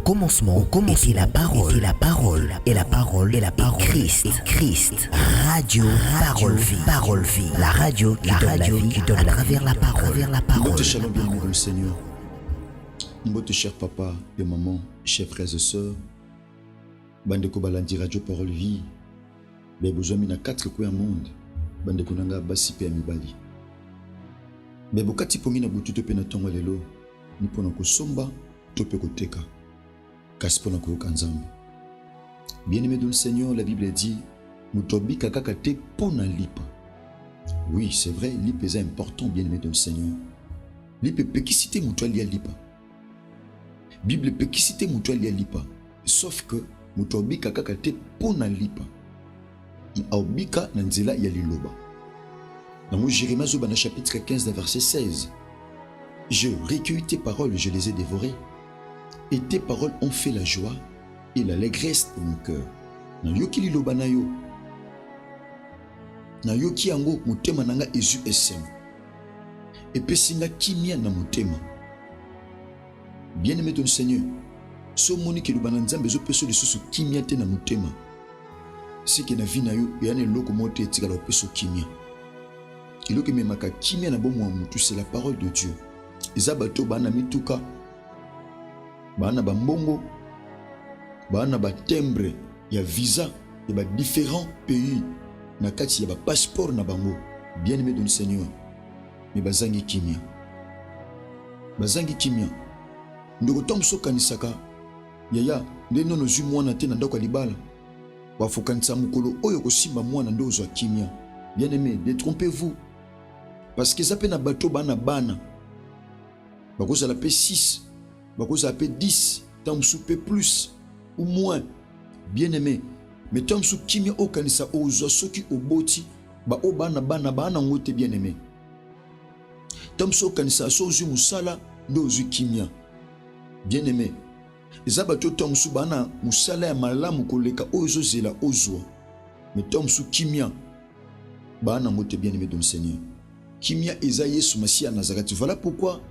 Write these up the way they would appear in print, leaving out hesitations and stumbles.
commencement était la parole, et la parole, et la parole, et la parole, Christ. Radio, parole vie, la radio qui donne à travers la parole, Mbote shalom bien aimé dans le Seigneur. Mbote cher papa et maman, chers frères et sœurs. Bandeko balandi radio parole vie. Mais besoin mina 4 coins monde. Bandeko nanga basi pe mibali. Mais bokati pongi na butu to pe na tongo lelo. Ni pona ko somba to pe ko teka. Kasi pona ko kanzambe. Bien aimé dans le Seigneur, la Bible dit mutobi kaka te pona lipa. Oui, c'est vrai, l'IP est important, bien aimé dans le Seigneur. L'IP peut qui citer Moutouali à l'IPA. Bible peut qui citer Moutouali à l'IPA. Sauf que Moutouabi kakakate pona l'IPA. Aobika nanzela yaliloba. Dans Jérémie Zobana chapitre 15 verset 16. Je recueille tes paroles, je les ai dévorées. Et tes paroles ont fait la joie et l'allégresse de mon cœur. Dans Yokili Lobanayo. Na yoki yango motema nanga ezu esem epesinga kimia na motema. Bien aimé ton Seigneur, so moni ke lubana nzambe zo peso lisusu kimia te na motema, si ke na vi na yo yana eloko mote etikala opeso kimia. Eloko memaka kimia na bomo ya mutu, c'est la parole de Dieu. Eza bato bana mituka, bana bambongo, bana ba timbre ya visa et ba différents pays. Na kati ya ba passeport na bango. Bien aimé dans le Seigneur, mais bazangi kimia. Bazangi kimia. Ndoko tomso kanisaka yaya ndeno no zu mwana te na ndako libala. Wa fokanisa mukolo oyo ko simba mwana ndo zo kimia. Bien aimé, détrompez-vous. Parce que ça peut na bato bana bana. Bakoza la paix 6, bakoza la paix 10, tant souper plus ou moins. Bien aimé, mais tom su kimia okanisa ozo soki oboti ba obana bana ngote bien aimé. Tom su okanisa sozu musala ndo zu kimia. Bien aimé. Ezaba to tom su bana musala ya malamu koleka ozo zela ozo. Mais tom su kimia bana ngote bien aimé dans le Seigneur. Kimia eza Yesu Masia Nazareth. Voilà pourquoi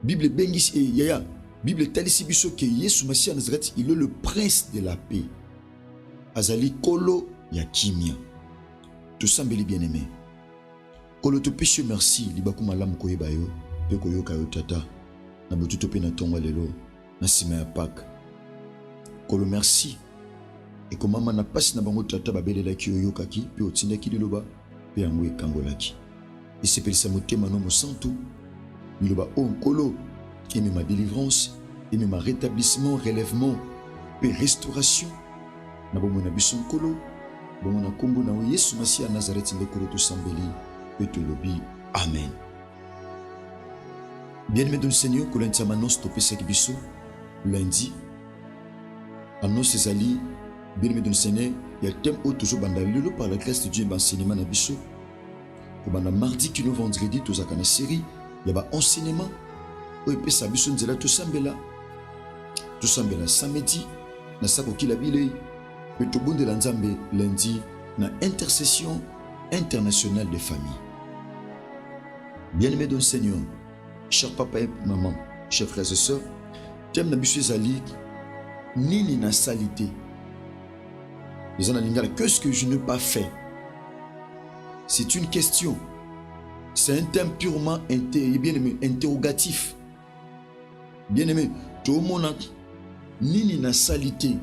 Bible bengis et yaya Bible talisi biso que Yesu Masia Nazareth, il est le prince de la paix. Azali kolo ya kimia. Tout sambeli bien aimé. Kolo te péché merci libaku malamu koyeba yo pe koyoka yo tata na botuto pe na tonga lelo na sima ya Pâques. Kolo merci et ko mama na pasi na bango tata babelela ki oyokaki pe otindaki liloba pe yango ekangolaki. Et c'est pelisa motema no mosantu liloba o kolo qui aime ma délivrance, aime ma rétablissement, relèvement pe restauration. Na bomona biso nkolo bomona kombo na Yesu Masia Nazareth lekolo to sambeli pe lobi amen. Bien aimé dans le Seigneur, que lundi manos to pesa ki biso lundi annonce ezali. Bien aimé dans le Seigneur, il y a thème au toujours bandalelo par la grâce de Dieu enseignement na biso. Ko banda mardi ki no vendredi to zakana série, il y a ba enseignement o pesa biso nzela to sambela samedi na sako kila bile. Et tout bon de l'Anzambe lundi na intercession internationale des familles. Bien-aimés dans le Seigneur, chers papa et maman, chers frères et sœurs, thème na biso ezali nini na salité. Les gens lingala, qu'est-ce que je n'ai pas fait? C'est une question. C'est un thème purement bien-aimé, interrogatif. Bien-aimé, tout le monde nini na salité.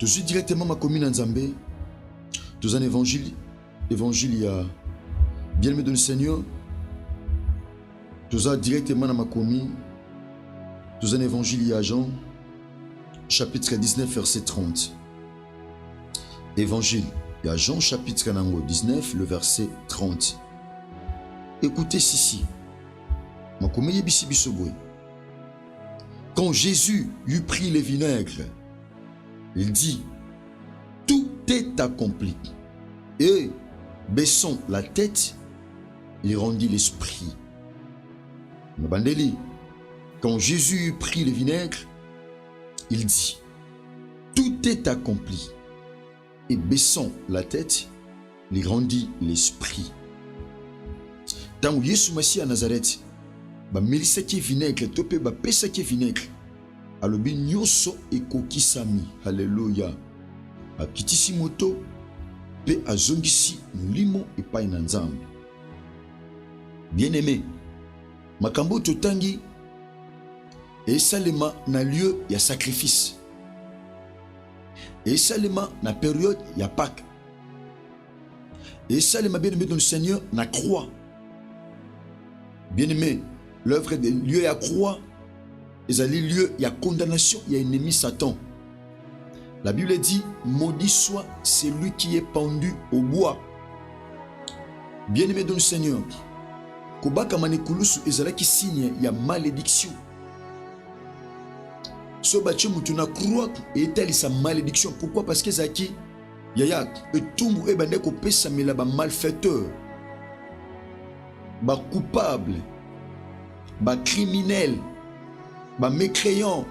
Je suis directement ma commune en Zambé. Tous un évangile il y a bien aimé dans le Seigneur. Tous un directement dans ma commune. Tous un évangile il y a Jean, chapitre 19, verset 30. Évangile il y a Jean, chapitre 19, le verset 30. Écoutez ceci. Ma commune est bisoboué. Quand Jésus eut pris les vinaigres, il dit, tout est accompli. Et, baissant la tête, il rendit l'esprit. Quand Jésus eut pris le vinaigre, il dit, tout est accompli. Et baissant la tête, il rendit l'esprit. Tant Yesu Masia Nazareth, ba melisaki vinaigre, tope ba pesaki vinaigre. alobi nyonso ekokisami. Alléluia. Akitisi moto pe azongisi molimo epai na Nzambe. Bien-aimé, makambo totangi esalema na lieu ya sacrifice. Esalema na période ya Pâques. Esalema bien-aimé dans le Seigneur na croix. Bien-aimé, l'œuvre de lieu ya croix, ezali lieu ya condamnation, ya ennemi Satan. La Bible dit, maudit soit celui qui est pendu au bois. Bien-aimé dans le Seigneur, kobaka manekulusu ezalaki signe ya malédiction. So bache mutu na croix etali sa malédiction. Pourquoi? Parce que zaki yaya etumbu ebande ko pesa mela ba malfaiteur, ba coupable, ba criminel, ba mécréant,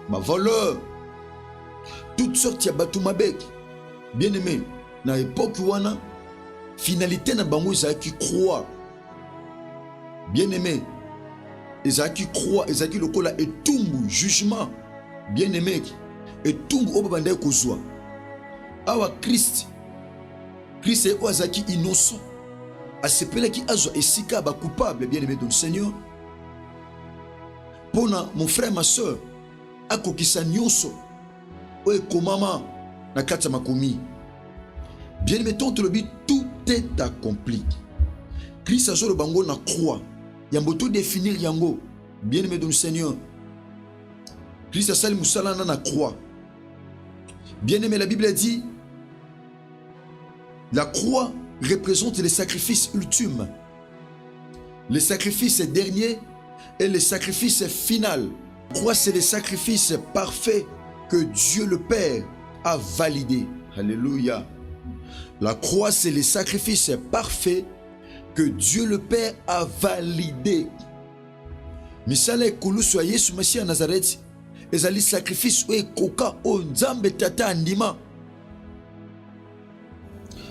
ba voleur, toutes sortes ya batu mabek. Bien aimé, na époque wana finalité na bango ezaki croix. Bien aimé, ezaki croix, ezaki lokola etumbu jugement. Bien aimé, etumbu oba bande kozwa. Awa Christ est oazaki innocent. Asepela ki azwa esika ba coupable. Bien aimé dans le Seigneur. Pona mon frère, ma soeur, akokisa nyonso oe komama na kati makomi. Bien aimé, ton tolobi, tout est accompli. Christ azwa le bango na croix. Yambo tout définir yango. Bien aimé dans le Seigneur. Christ asali musala na croix. Bien aimé, la Bible dit, la croix représente les sacrifices ultimes, les sacrifices derniers et les sacrifices finaux. La croix, c'est les sacrifices parfaits que Dieu le Père a validés. Alléluia. La croix, c'est les sacrifices parfaits que Dieu le Père a validés. Misale kulusu ya Yesu Messia Nazareth, ezali sacrifice ou koka o Nzambe tata andima.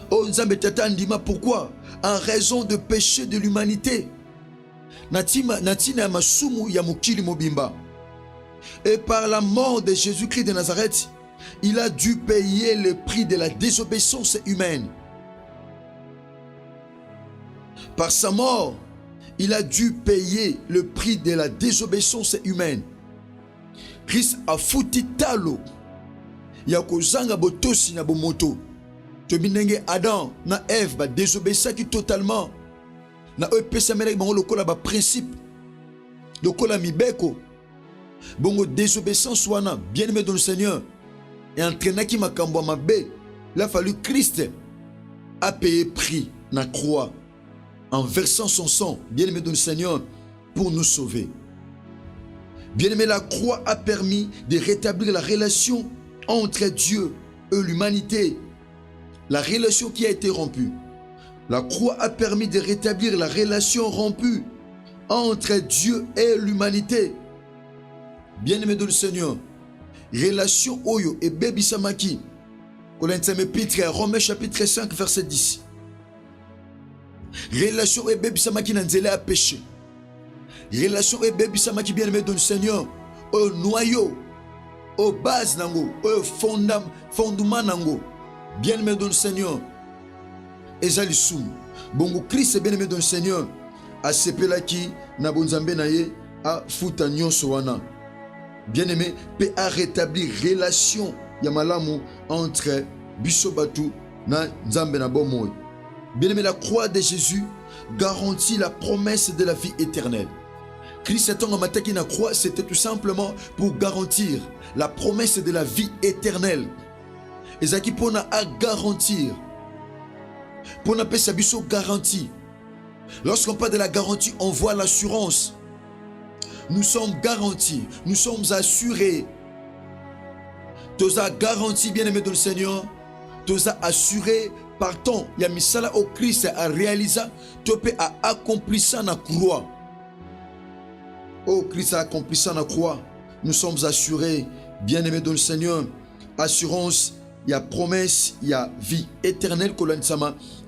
Oh Nzambe tata andima, pourquoi? En raison de péché de l'humanité. Natina ya masumu ya mukili mobimba. Et par la mort de Jésus-Christ de Nazareth, il a dû payer le prix de la désobéissance humaine. Par sa mort, il a dû payer le prix de la désobéissance humaine. Christ a fouti talo ya kozanga botosi na bomoto. Tobinenge Adam na Ève ba désobéissaki totalement. Na epesa mele bango lokola ba principe. Lokola mibeko. Bongo désobéissance wana, bien aimé dans le Seigneur, et entraînaki makambo mabe. Il a fallu Christ a payé prix na croix en versant son sang, bien aimé dans le Seigneur, pour nous sauver. Bien aimé, la croix a permis de rétablir la relation entre Dieu et l'humanité. La relation qui a été rompue. La croix a permis de rétablir la relation rompue entre Dieu et l'humanité. Bien-aimé dans le Seigneur, relation Oyo et Bébi Samaki, Romains chapitre 5, verset 10. Relation et Bébi Samaki n'anzele a péché. Relation et Bébi Samaki, bien-aimé dans le Seigneur, au noyau, au base nango, au fondement nango. Bien-aimé dans le Seigneur, ezali sum. Bongo Christ bien-aimé dans le Seigneur, a sepelaki na bonzambe na ye a futa nyonso wana. Bien-aimé, peut a rétablir relation ya malamu entre biso batu na nzambe na bomoy. Bien-aimé, la croix de Jésus garantit la promesse de la vie éternelle. Christ étant en mataki na croix, c'était tout simplement pour garantir la promesse de la vie éternelle. Ezaki pona a garantir. Pona pe sabiso garantie. Lorsqu'on parle de la garantie, on voit l'assurance. Nous sommes garantis, nous sommes assurés. Toza garanti, bien-aimé dans le Seigneur. Toza assuré par ton. Ya misala au Christ a réalisé. Topé a accompli ça na croix. Oh, Christ a accompli ça na croix. Nous sommes assurés, bien-aimé dans le Seigneur. Assurance. Il y a promesse, il y a vie éternelle.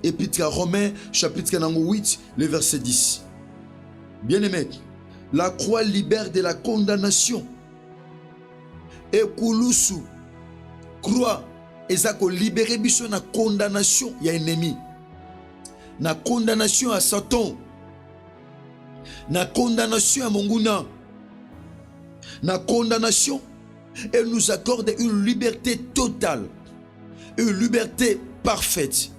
Épître à Romains, chapitre 8, le verset 10. Bien-aimé, la croix libère de la condamnation. ekulusu croix eza ko libérer biso na condamnation ya ennemi, na condamnation à Satan, na condamnation à monguna, na condamnation. Elle nous accorde une liberté totale, une liberté parfaite.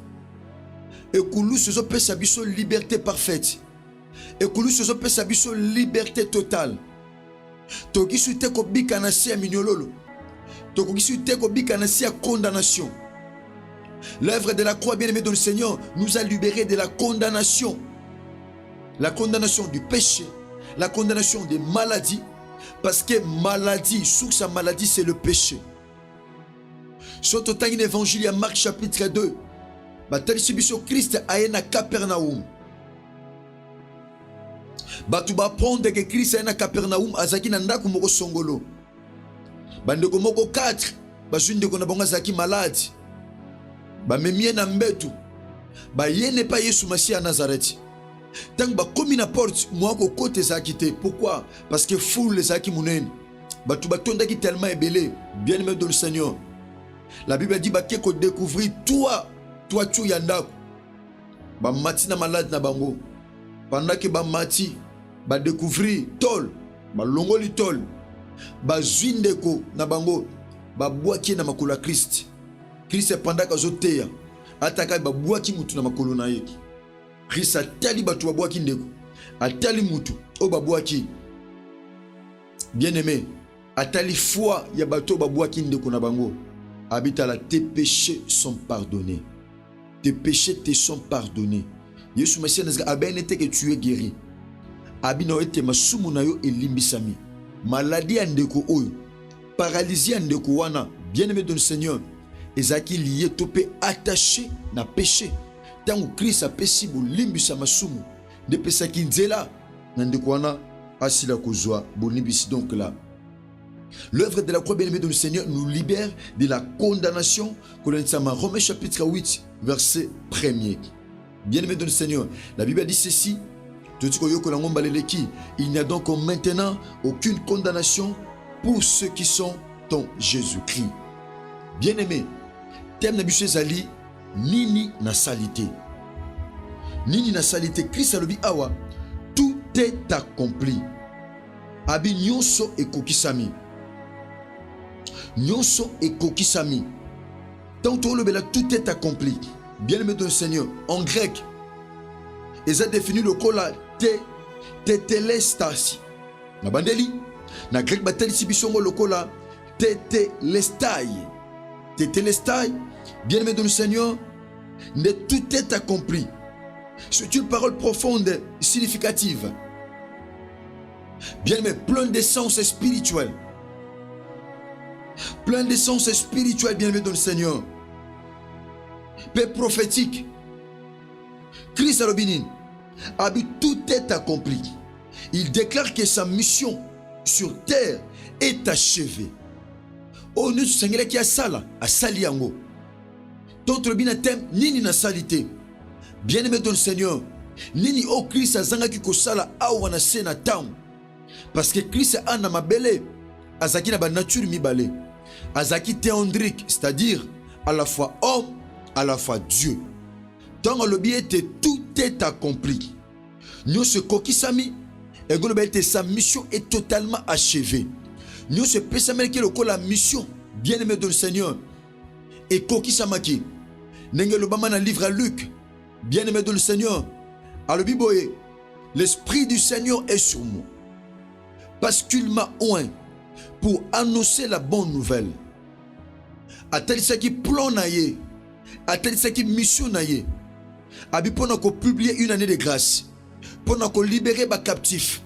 Ekulusu zo pesa biso liberté parfaite. Ekulusu zo pesa biso liberté totale. Tokisu te ko bika na sia minyololo. Tokisu te ko bika na sia condamnation. L'œuvre de la croix bien-aimée de le Seigneur nous a libérés de la condamnation. La condamnation du péché, la condamnation des maladies, parce que maladie, source à maladie, c'est le péché. Sur le évangile à Marc chapitre 2, Christ a na Capernaum. Batu ba prendre que Christ a na Capernaum azaki na ndako moko songolo. Bandeko moko 4, bazunde ko na bango azaki malade. Ba memie na mbetu. Ba yene pa Yesu Masiya à Nazareth. Tant ba komi na porte moi ko kote zaki te. Pourquoi? Parce que foule zaki munene. Batu ba tondaki tellement ébélé, bien-aimé de le Seigneur. La Bible dit ba ko découvrir toi tu yandako. Ba mati na malade na bango. Pendant que ba mati ba découvrir tol, ba longoli tol. Ba zwindeko na bango, ba boaki na makolo Christ. Christ pendant que zoteya, ataka ba boaki mutu na makolo na ye. Christ atali batu ba boaki ndeko. Atali mutu o ba boaki. Bien-aimé, atali foi ya bato ba boaki ndeko na bango. Habitala, tes péchés sont pardonnés. Tes péchés te sont pardonnés. Yesu Masiya nazaka abenete que tu es guéri. Abino ete masumu na yo elimbisami. Maladie ya ndeko oyo, paralysie ya ndeko wana, bien-aimé de le Seigneur, ezaki lié topé attaché na péché. Tango Christ a pesi bolimbisa masumu, de pesaki nzela na ndeko wana asila kozwa bolimbisi. Donc là, l'œuvre de la croix, bien-aimé de le Seigneur, nous libère de la condamnation. Romains chapitre 8, verset 1er. Bien-aimé de le Seigneur, la Bible dit ceci. Il n'y a donc maintenant aucune condamnation pour ceux qui sont en Jésus-Christ. Bien-aimé, thème na biso ezali nini na salité. Nini na salité. Christ alobi awa, tout est accompli. Abi nyonso ekokisami. Nyonso ekokisami. Tant tout est accompli. Bien-aimé de le Seigneur, en grec, ils ont défini le kola tetelestas. Na bandeli, na grec bateli sibisongo le kola tetelestai. Tetelestai, bien-aimé de le Seigneur, tout est accompli. C'est une parole profonde, significative. Bien-aimé, plein d'essence spirituelle. Plein d'essence spirituelle, bien-aimé de le Seigneur. Paix prophétique. Christ Alobinin, tout est accompli. Il déclare que sa mission sur terre est achevée. Oh, nous sommes qui a sala, à saliango. D'autres binatem, nini na salité. Bien-aimé de le Seigneur, nini oh Christ a zanga ki ko sala awana sena tam. Parce que Christ a na mabele, azaki na ba nature mibale. Azaki théandrique, c'est-à-dire à la fois homme, à la fois Dieu. Dans le biais tout est accompli. Nous se kokisami et sa mission est totalement achevée. Nous se pessamel que la mission bien-aimé de le Seigneur et kokisamaki. Nengelo bama na livre à Luc, bien-aimé de le Seigneur. À le biboye, l'esprit du Seigneur est sur moi parce qu'il m'a oint pour annoncer la bonne nouvelle. A-t-il ce qui plan naïe, a-t-il ce qui mission naïe. Abi pour nous publier une année de grâce, pour nous libérer les captifs.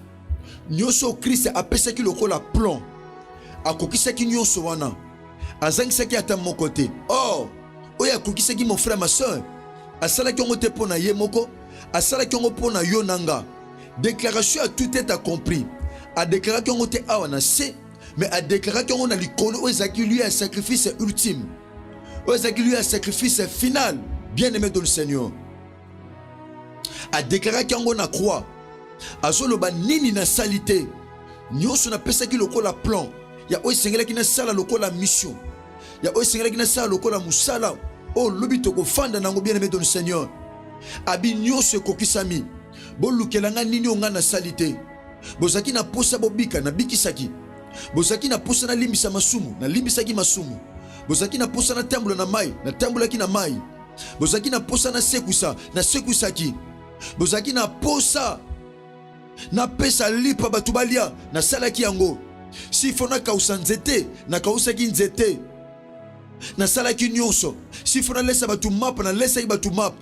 Nous sommes Christ a pesé qui le la plan, a coquille ce qui nous sommes wana, a zang ce qui attend mon côté. Oh, oya coquille ce qui mon frère ma soeur, a sala qui on te pour na yemoko, a sala qui on pour na yonanga. Déclaration à tout est accompli. A déclaré qu'on te awana c'est, mais a déclaré qu'on a l'icône où Ezaki lui a un sacrifice ultime, où Ezaki lui a un sacrifice final. Bien-aimé de le Seigneur. A déclaré qu'on a croix. A zoloba nini na salité. Nous sommes pesé qui le la plan. ya oyo esengelaki nasala lokola mission, ya oyo esengelaki nasala lokola musala oyo lobi tokofanda nango bien-aimé dans le Seigneur. Abi nyonso ekokisami, bolukelanga nini onga nasali te. Bozaki na posa bobika na bikisaki, bozaki na posa na limbisa masumu na limbisaki masumu, bozaki na posa na tambola na mai na tambulaki na mai, bozaki na posa na sekusa na sekusaki, bozaki na posa na pesa lipa batu balia na salaki yango. Si fona kausa nzete na kausaki nzete na salaki nyonso. Si fona lesa batu map na lesa batu map.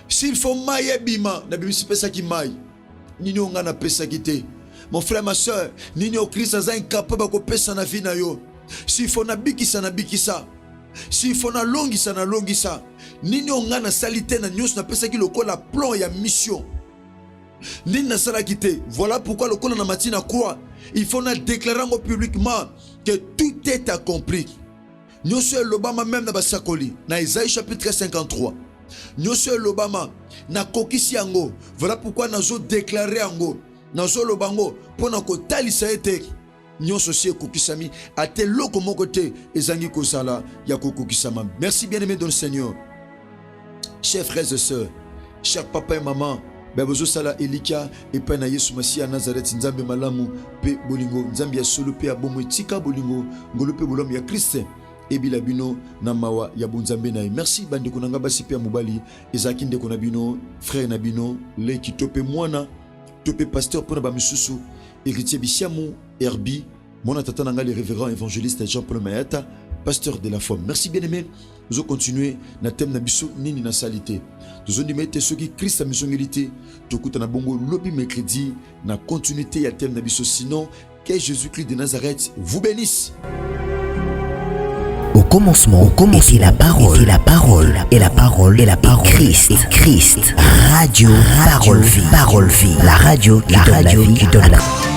S'il faut mai bima na bimisi pesa ki mai. Nini onga na pesa kite. Mon frère, ma soeur, nini o Christ aza incapable ko pesa na vie na yo. Si faut na bikisa na bikisa. Si faut na longisa na longisa. Nini onga na salite na nyonso na pesa ki lokola plan ya mission. Nini na sala kite. Voilà pourquoi lokola na matina croix, il faut na déclarer publiquement que tout est accompli. Nyonso l'Obama même na basakoli na Isaïe chapitre 53. Nyonso l'Obama na kokisi yango. Voilà pourquoi nazo déclarer yango. Nazo lobango pona ko talisa ete nyonso si kokisami ate loko moko te ezangi kozala ya kokisama. Merci bien-aimé dans le Seigneur. Chers frères et sœurs, chers papa et maman, Babozo sala elika epai na Yesu Masiya Nazareth nzambe malamu pe bolingo nzambe ya solo pe abomo tika bolingo ngolo pe bolomo ya Christ ebila bino na mawa ya bunzambe na. Merci bandeko nanga basi pe mobali ezaki ndeko na bino frère na bino le kitope mwana tope pasteur pona ba misusu héritier bisiamu Herbi mona tata nanga le révérend évangéliste Jean-Paul Mayata pasteur de la foi. Merci bien-aimé. Nous allons continuer na thème na biso nini na salité. Nous allons mettre ceux qui Christ a missionalité. Tokuta na bongo lobby mercredi na continuité ya thème na biso, sinon que Jésus-Christ de Nazareth vous bénisse. Au commencement, était la parole, et la parole, et la parole, et la parole, Christ, Christ, radio, parole vie, la radio qui donne la vie.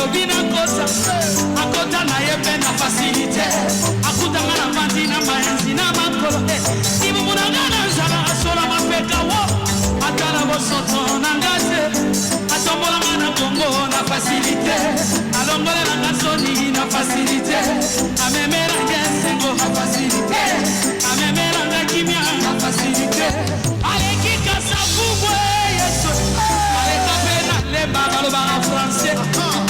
lobi na kota akota na ye pe na facilité akutanga na vandi na maenzi na makolo ibumuna ngana nzala asola mapeka wo atala bosoto na ngate atombola na kongo na facilité alongola na ngasoni na facilité amemera ngesengo na facilité amemera ngakimia na facilité alekika sabubwe yeso aleka pena lemba baloba en français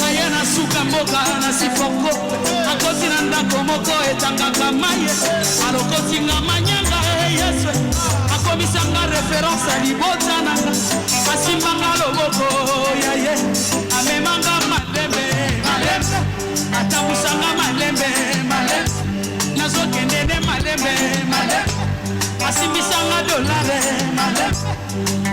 ayena suka mboka na sifoko akoti na ndako moko etangaka maye alokoti nga manyanga yeso akomisanga référence à libota nanga asimbanga loboko yaye amemanga malembe malembe atambusanga malembe malembe nazokende ne malembe malembe asimbisanga dolare malembe